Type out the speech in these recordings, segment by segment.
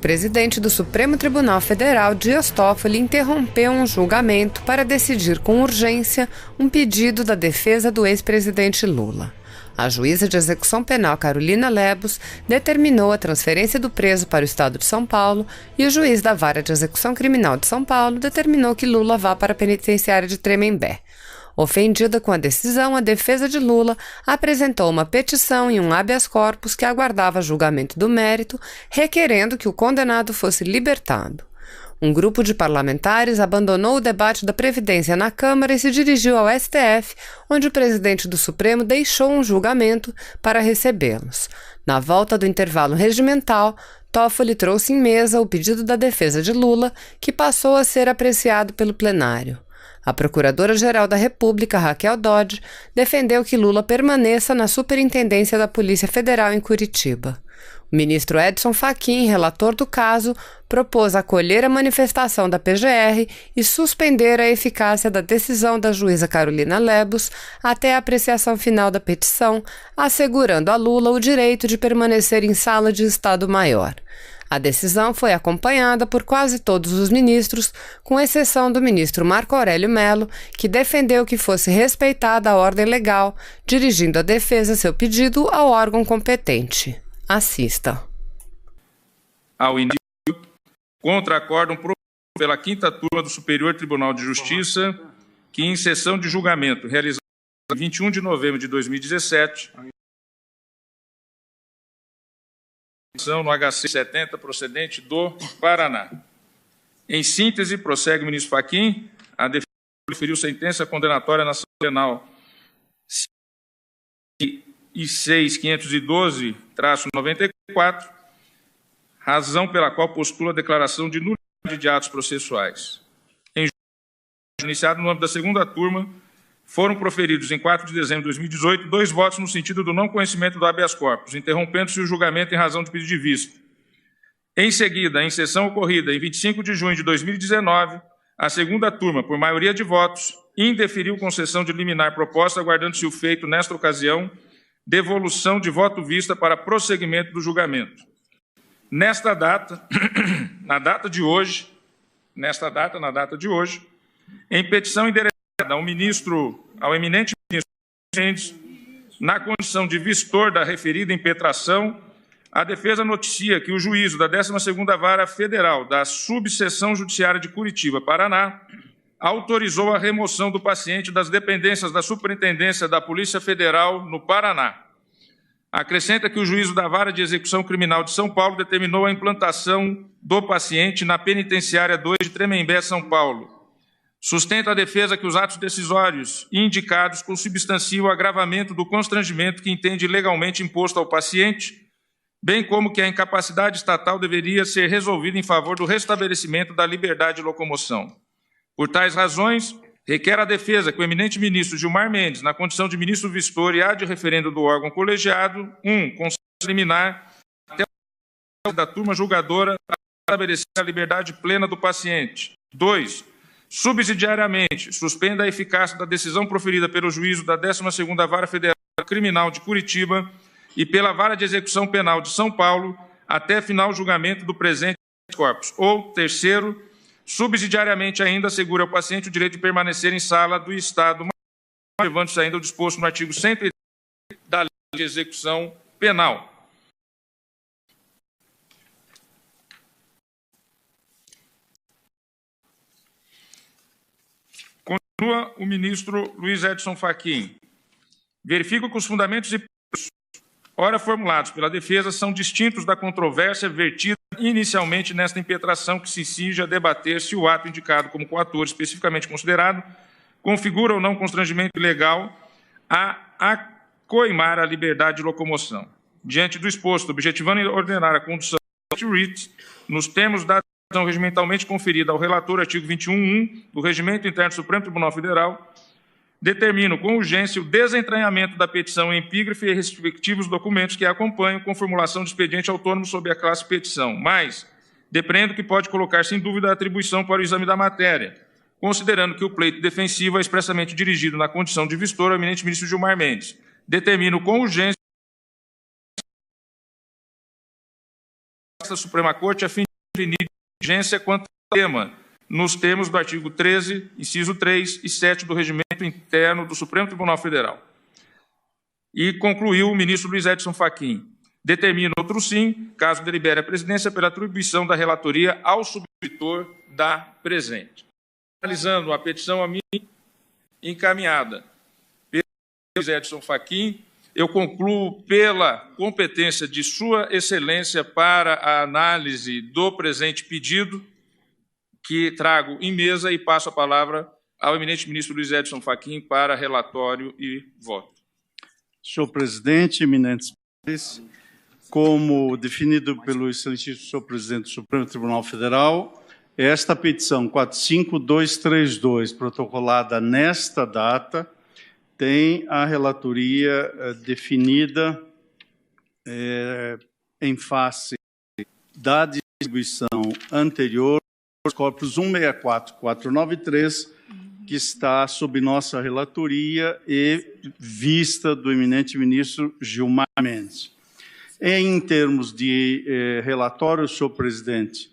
presidente do Supremo Tribunal Federal, Dias Toffoli, interrompeu um julgamento para decidir com urgência um pedido da defesa do ex-presidente Lula. A juíza de execução penal Carolina Lebos determinou a transferência do preso para o estado de São Paulo e o juiz da Vara de Execução Criminal de São Paulo determinou que Lula vá para a penitenciária de Tremembé. Ofendida com a decisão, a defesa de Lula apresentou uma petição e um habeas corpus que aguardava julgamento do mérito, requerendo que o condenado fosse libertado. Um grupo de parlamentares abandonou o debate da Previdência na Câmara e se dirigiu ao STF, onde o presidente do Supremo deixou um julgamento para recebê-los. Na volta do intervalo regimental, Toffoli trouxe em mesa o pedido da defesa de Lula, que passou a ser apreciado pelo plenário. A Procuradora-Geral da República, Raquel Dodge, defendeu que Lula permaneça na Superintendência da Polícia Federal em Curitiba. O ministro Edson Fachin, relator do caso, propôs acolher a manifestação da PGR e suspender a eficácia da decisão da juíza Carolina Lebos até a apreciação final da petição, assegurando a Lula o direito de permanecer em sala de Estado Maior. A decisão foi acompanhada por quase todos os ministros, com exceção do ministro Marco Aurélio Mello, que defendeu que fosse respeitada a ordem legal, dirigindo a defesa seu pedido ao órgão competente. Assista. Ao início, contra-acórdão pela 5ª Turma do Superior Tribunal de Justiça, que em sessão de julgamento realizada em 21 de novembro de 2017, no HC 70, procedente do Paraná. Em síntese, prossegue o ministro Fachin, a defesa proferiu sentença condenatória na ação penal 6.512-94, razão pela qual postula a declaração de nulidade de atos processuais. Em julgamento iniciado no âmbito da 2ª turma, foram proferidos em 4 de dezembro de 2018 2 votos no sentido do não conhecimento do habeas corpus, interrompendo-se o julgamento em razão de pedido de vista. Em seguida, em sessão ocorrida em 25 de junho de 2019, a 2ª turma, por maioria de votos, indeferiu concessão de liminar proposta, aguardando-se o feito, nesta ocasião, devolução de voto vista para prosseguimento do julgamento. Nesta data, na data de hoje, em petição endereçada ao eminente ministro, na condição de vistor da referida impetração, a defesa noticia que o juízo da 12ª Vara Federal da Subseção Judiciária de Curitiba, Paraná, autorizou a remoção do paciente das dependências da Superintendência da Polícia Federal no Paraná. Acrescenta que o juízo da Vara de Execução Criminal de São Paulo determinou a implantação do paciente na Penitenciária 2 de Tremembé, São Paulo. Sustenta a defesa que os atos decisórios indicados consubstanciam o agravamento do constrangimento que entende legalmente imposto ao paciente, bem como que a incapacidade estatal deveria ser resolvida em favor do restabelecimento da liberdade de locomoção. Por tais razões, requer a defesa que o eminente ministro Gilmar Mendes, na condição de ministro vistor e ad referendo do órgão colegiado, conceda liminar até a da turma julgadora para estabelecer a liberdade plena do paciente. 2. Subsidiariamente, suspenda a eficácia da decisão proferida pelo juízo da 12ª Vara Federal Criminal de Curitiba e pela Vara de Execução Penal de São Paulo até final julgamento do presente corpus. Ou, terceiro, subsidiariamente ainda assegura ao paciente o direito de permanecer em sala do Estado, levando-se ainda o disposto no artigo 130 da Lei de Execução Penal. Continua o ministro Luiz Edson Fachin. Verifico que os fundamentos e ora formulados pela defesa são distintos da controvérsia vertida inicialmente nesta impetração que se cinge a debater se o ato indicado como coator especificamente considerado configura ou não constrangimento ilegal a acoimar a liberdade de locomoção. Diante do exposto, objetivando ordenar a condução do RIT nos termos da decisão regimentalmente conferida ao relator, artigo 21.1 do Regimento Interno do Supremo Tribunal Federal, determino com urgência o desentranhamento da petição em epígrafe e respectivos documentos que a acompanham com formulação de expediente autônomo sob a classe petição, mas depreendo que pode colocar-se em dúvida a atribuição para o exame da matéria, considerando que o pleito defensivo é expressamente dirigido na condição de vistor ao eminente ministro Gilmar Mendes. Determino com urgência a Suprema Corte a fim definir urgência quanto ao tema, nos termos do artigo 13, inciso 3 e 7 do Regimento Interno do Supremo Tribunal Federal. E concluiu o ministro Luiz Edson Fachin. Determina outro sim, caso delibere a presidência, pela atribuição da relatoria ao subscritor da presente. Analisando a petição a mim encaminhada pelo Luiz Edson Fachin, eu concluo pela competência de Sua Excelência para a análise do presente pedido, que trago em mesa e passo a palavra ao eminente ministro Luiz Edson Fachin para relatório e voto. Senhor presidente, eminentes pares, como definido pelo excelentíssimo senhor presidente do Supremo Tribunal Federal, esta petição 45232, protocolada nesta data, tem a relatoria definida em face da distribuição anterior, corpus 164493, que está sob nossa relatoria e vista do eminente ministro Gilmar Mendes. Em termos de relatório, senhor presidente,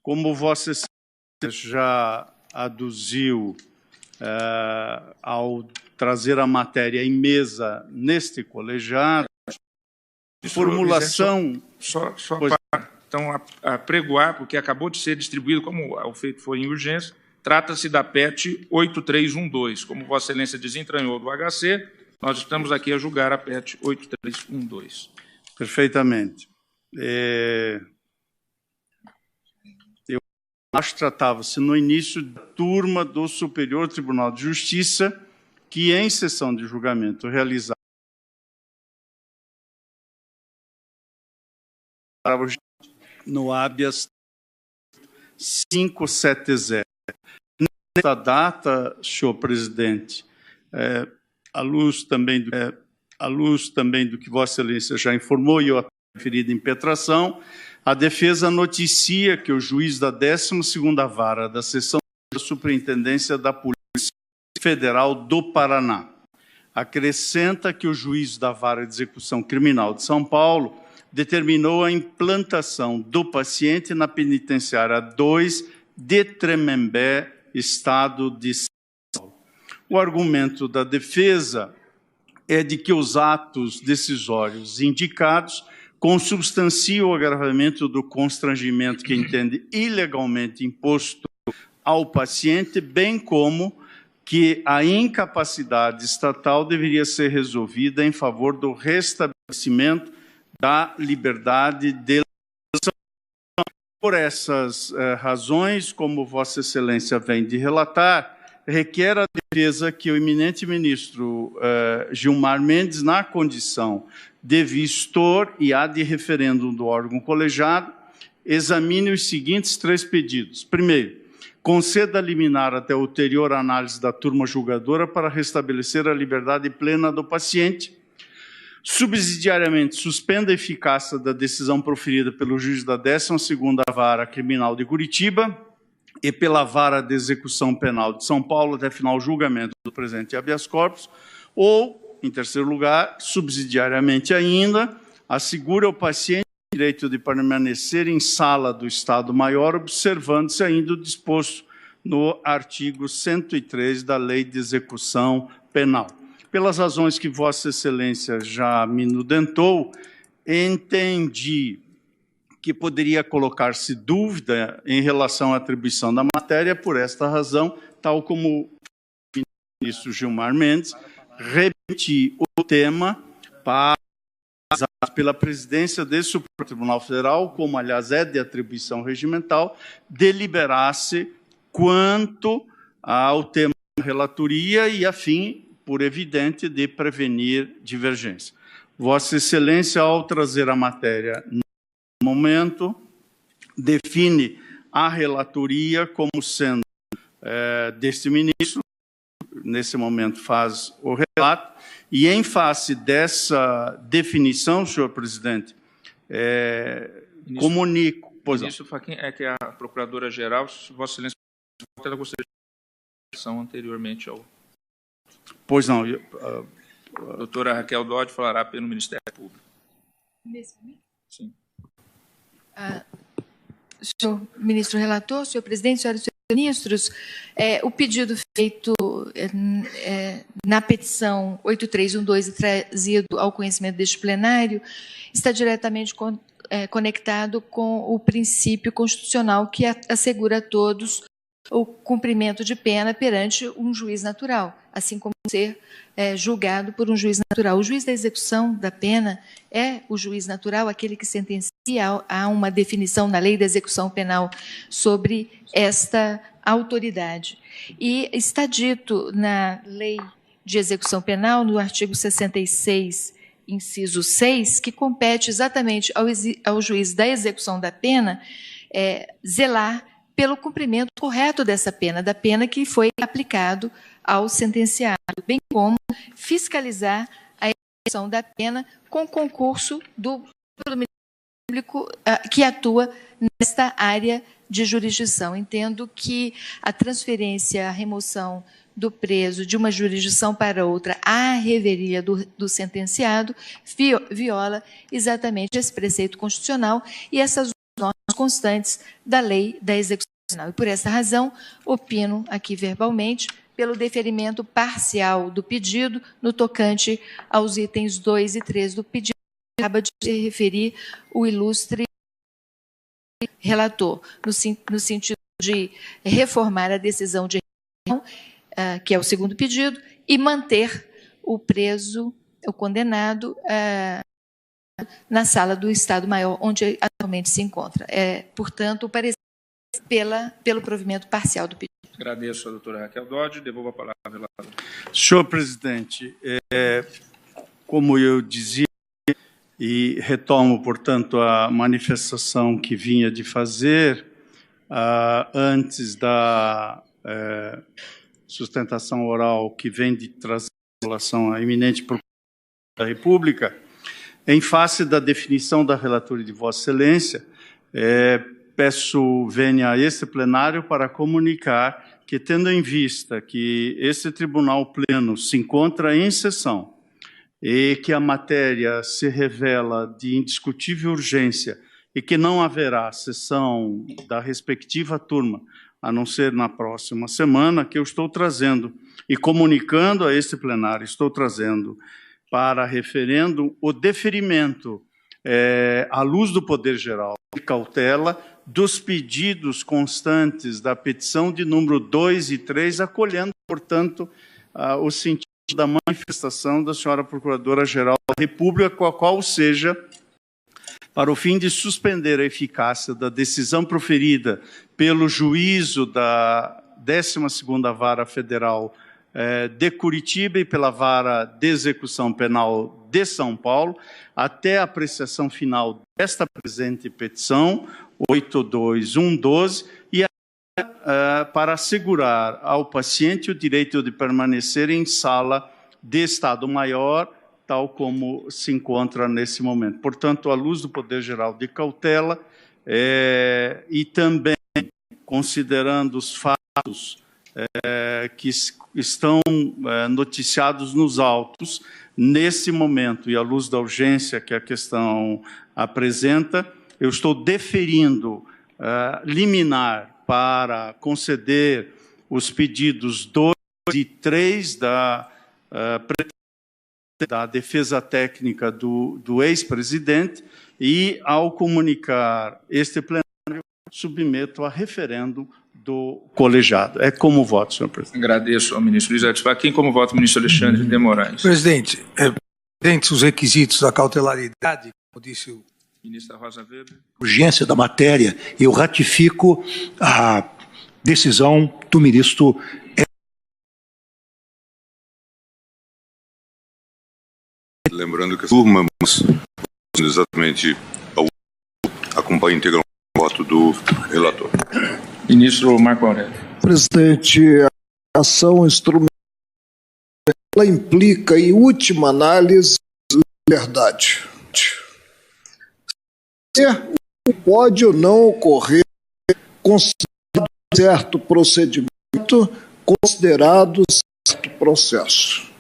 como Vossa Excelência já aduziu ao trazer a matéria em mesa neste colegiado, formulação... Só para, então, apregoar, porque acabou de ser distribuído, como o feito foi em urgência, trata-se da PET 8312. Como Vossa Excelência desentranhou do HC, nós estamos aqui a julgar a PET 8312. Perfeitamente. Eu acho que tratava-se no início da turma do Superior Tribunal de Justiça, que em sessão de julgamento realizada no habeas 570. Nesta data, senhor presidente, à luz também do que Vossa Excelência já informou e eu a referida impetração, a defesa noticia que o juiz da 12ª Vara da Seção da Superintendência da Polícia Federal do Paraná acrescenta que o juiz da Vara de Execução Criminal de São Paulo determinou a implantação do paciente na penitenciária 2 de Tremembé, estado de São Paulo. O argumento da defesa é de que os atos decisórios indicados consubstanciam o agravamento do constrangimento que entende ilegalmente imposto ao paciente, bem como que a incapacidade estatal deveria ser resolvida em favor do restabelecimento da liberdade de eleição. Por essas razões, como Vossa Excelência vem de relatar, requer a defesa que o eminente ministro Gilmar Mendes, na condição de vistor e ad referendum do órgão colegiado, examine os seguintes 3 pedidos. Primeiro, conceda liminar até ulterior análise da turma julgadora para restabelecer a liberdade plena do paciente. Subsidiariamente, suspenda a eficácia da decisão proferida pelo juiz da 12ª Vara Criminal de Curitiba e pela Vara de Execução Penal de São Paulo até final julgamento do presente habeas corpus, ou, em terceiro lugar, subsidiariamente ainda, assegura ao paciente o direito de permanecer em sala do Estado-Maior, observando-se ainda o disposto no artigo 103 da Lei de Execução Penal. Pelas razões que Vossa Excelência já me nudentou, entendi que poderia colocar-se dúvida em relação à atribuição da matéria, por esta razão, tal como o ministro Gilmar Mendes, remeti o tema para pela presidência desse Supremo Tribunal Federal, como, aliás, é de atribuição regimental, deliberasse quanto ao tema da relatoria e, a fim, por evidente, de prevenir divergência. Vossa Excelência, ao trazer a matéria no momento, define a relatoria como sendo deste ministro, nesse momento faz o relato, e em face dessa definição, senhor presidente, comunico... Ministro Fachin, é que a Procuradora-Geral, Vossa Excelência, ela gostaria de ação anteriormente ao... Pois não. A doutora Raquel Dodge falará pelo Ministério Público. Nesse momento? Sim. senhor ministro relator, senhor presidente, senhoras e senhores ministros, o pedido feito na petição 8312 trazido ao conhecimento deste plenário está diretamente conectado com o princípio constitucional que assegura a todos o cumprimento de pena perante um juiz natural, assim como ser julgado por um juiz natural. O juiz da execução da pena é o juiz natural, aquele que sentencia. Há uma definição na lei da execução penal sobre esta autoridade. E está dito na lei de execução penal, no artigo 66, inciso 6, que compete exatamente ao juiz da execução da pena zelar pelo cumprimento correto dessa pena, da pena que foi aplicado ao sentenciado, bem como fiscalizar a execução da pena com concurso do Ministério Público que atua nesta área de jurisdição. Entendo que a transferência, a remoção do preso de uma jurisdição para outra à revelia do sentenciado viola exatamente esse preceito constitucional e essas normas constantes da lei da execução penal. E por essa razão, opino aqui verbalmente pelo deferimento parcial do pedido no tocante aos itens 2 e 3 do pedido, que acaba de referir o ilustre relator, no sentido de reformar a decisão de reunião, que é o segundo pedido, e manter o preso, o condenado, na sala do Estado-Maior, onde atualmente se encontra. Portanto, o parecer pelo provimento parcial do pedido. Agradeço a doutora Raquel Dodge. Devolvo a palavra ao relator. Senhor presidente, como eu dizia, e retomo, portanto, a manifestação que vinha de fazer antes da sustentação oral que vem de trazer em relação à eminente Procuradoria da República, em face da definição da relatoria de Vossa Excelência, peço vênia a este plenário para comunicar que, tendo em vista que este Tribunal Pleno se encontra em sessão e que a matéria se revela de indiscutível urgência e que não haverá sessão da respectiva turma, a não ser na próxima semana, que eu estou trazendo e comunicando a este plenário, estou trazendo para referendo o deferimento, à luz do Poder Geral, de cautela, dos pedidos constantes da petição de número 2 e 3, acolhendo, portanto, o sentido da manifestação da senhora Procuradora-Geral da República, com a qual seja, para o fim de suspender a eficácia da decisão proferida pelo juízo da 12ª Vara Federal de Curitiba e pela Vara de Execução Penal de São Paulo, até a apreciação final desta presente petição, 82112, e para assegurar ao paciente o direito de permanecer em sala de Estado-Maior, tal como se encontra nesse momento. Portanto, à luz do Poder Geral de cautela, e também considerando os fatos que estão noticiados nos autos, nesse momento, e à luz da urgência que a questão apresenta, eu estou deferindo liminar para conceder os pedidos 2 e 3 da defesa técnica do ex-presidente e, ao comunicar este plenário, submeto a referendo do colegiado. É como voto, senhor presidente. Agradeço ao ministro Luiz Edson Fachin. Como voto, o ministro Alexandre de Moraes. Presidente, dentro dos requisitos da cautelaridade, como disse o Ministra Rosa Weber. Urgência da matéria, eu ratifico a decisão do ministro. Lembrando que a turma exatamente acompanha integralmente o voto do relator. Ministro Marco Aurélio. Presidente, a ação instrumental ela implica, em última análise, liberdade. Pode ou não ocorrer considerado certo procedimento, considerado certo processo.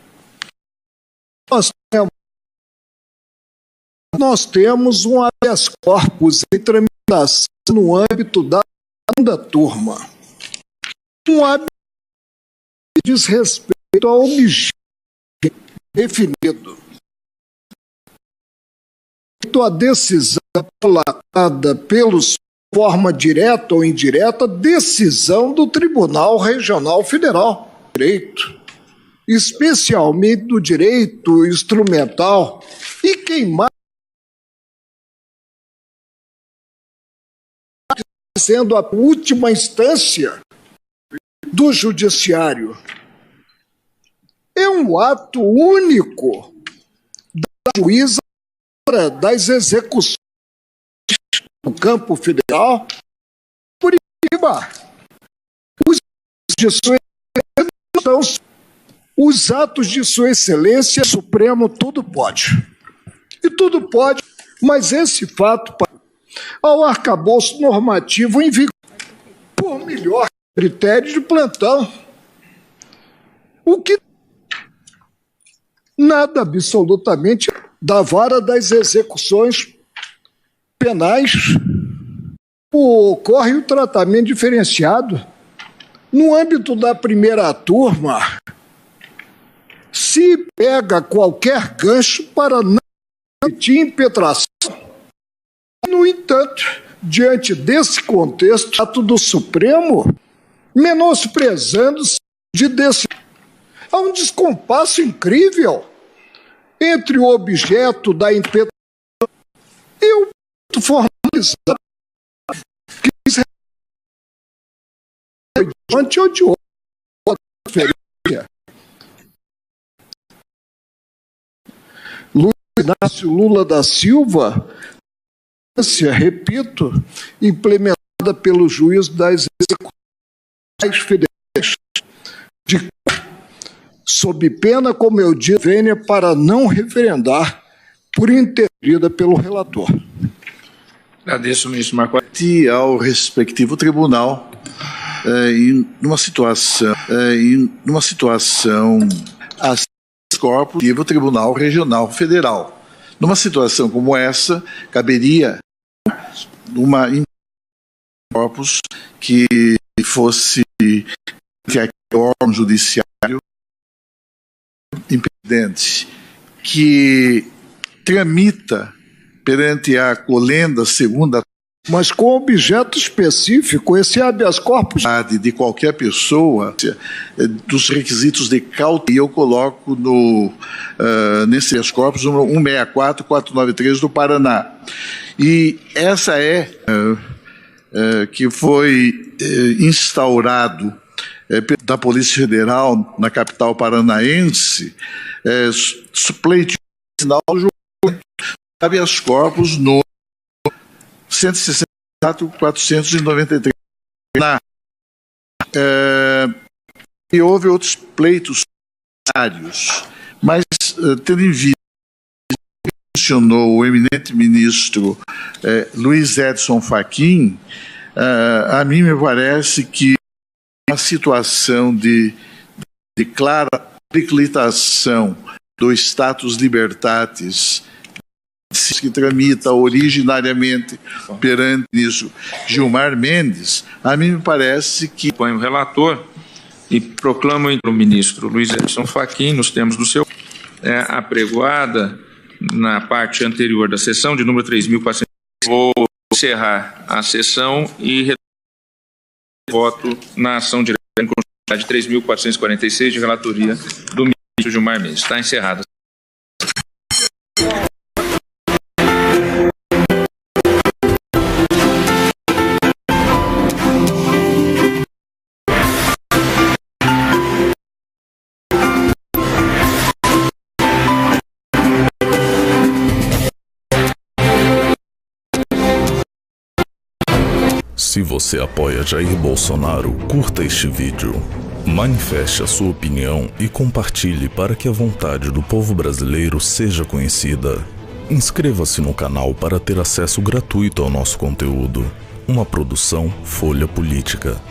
Nós temos um habeas corpus em tramitação no âmbito da segunda turma. Um hábito que diz respeito ao objeto definido. A decisão apolatada pelos forma direta ou indireta, decisão do Tribunal Regional Federal de Direito, especialmente do direito instrumental, e quem mais sendo a última instância do judiciário. É um ato único da juíza das execuções no campo federal por Curitiba. Os atos de Sua Excelência Supremo, tudo pode. E tudo pode, mas esse fato ao arcabouço normativo em vigor por melhor critério de plantão. O que nada absolutamente da vara das execuções penais ocorre o tratamento diferenciado. No âmbito da primeira turma, se pega qualquer gancho para não permitir impetração. No entanto, diante desse contexto, ato do Supremo, menosprezando-se de decisão, há um descompasso incrível entre o objeto da impetração e o ponto formalizado que diz diante ou de outra. Luiz Inácio Lula da Silva, repito, implementada pelo juiz das execuções federais, sob pena, como eu disse, vênia para não referendar, por interferida pelo relator. Agradeço, ministro Marco. Ao respectivo tribunal, numa situação corpus, o Tribunal Regional Federal. Numa situação como essa, caberia uma corpus que fosse órgão judiciário impedente, que tramita perante a colenda segunda, mas com objeto específico, esse habeas corpus de qualquer pessoa, dos requisitos de cautela, e eu coloco nesse habeas corpus 164.493 do Paraná. E essa que foi instaurado da Polícia Federal na capital paranaense, pleito final do habeas corpus no 164.493. E houve outros pleitos sérios, mas tendo em vista que mencionou o eminente ministro Luiz Edson Fachin, a mim me parece que a situação de clara preclitação do status libertatis que tramita originariamente perante isso Gilmar Mendes, a mim me parece que... Põe o relator e proclamo o ministro Luiz Edson Fachin, nos termos do seu apregoada na parte anterior da sessão de número 3.400. Vou encerrar a sessão e voto na ação direta em constitucionalidade 3.446 de relatoria do ministro Gilmar Mendes. Está encerrada. Se você apoia Jair Bolsonaro, curta este vídeo, manifeste a sua opinião e compartilhe para que a vontade do povo brasileiro seja conhecida. Inscreva-se no canal para ter acesso gratuito ao nosso conteúdo. Uma produção Folha Política.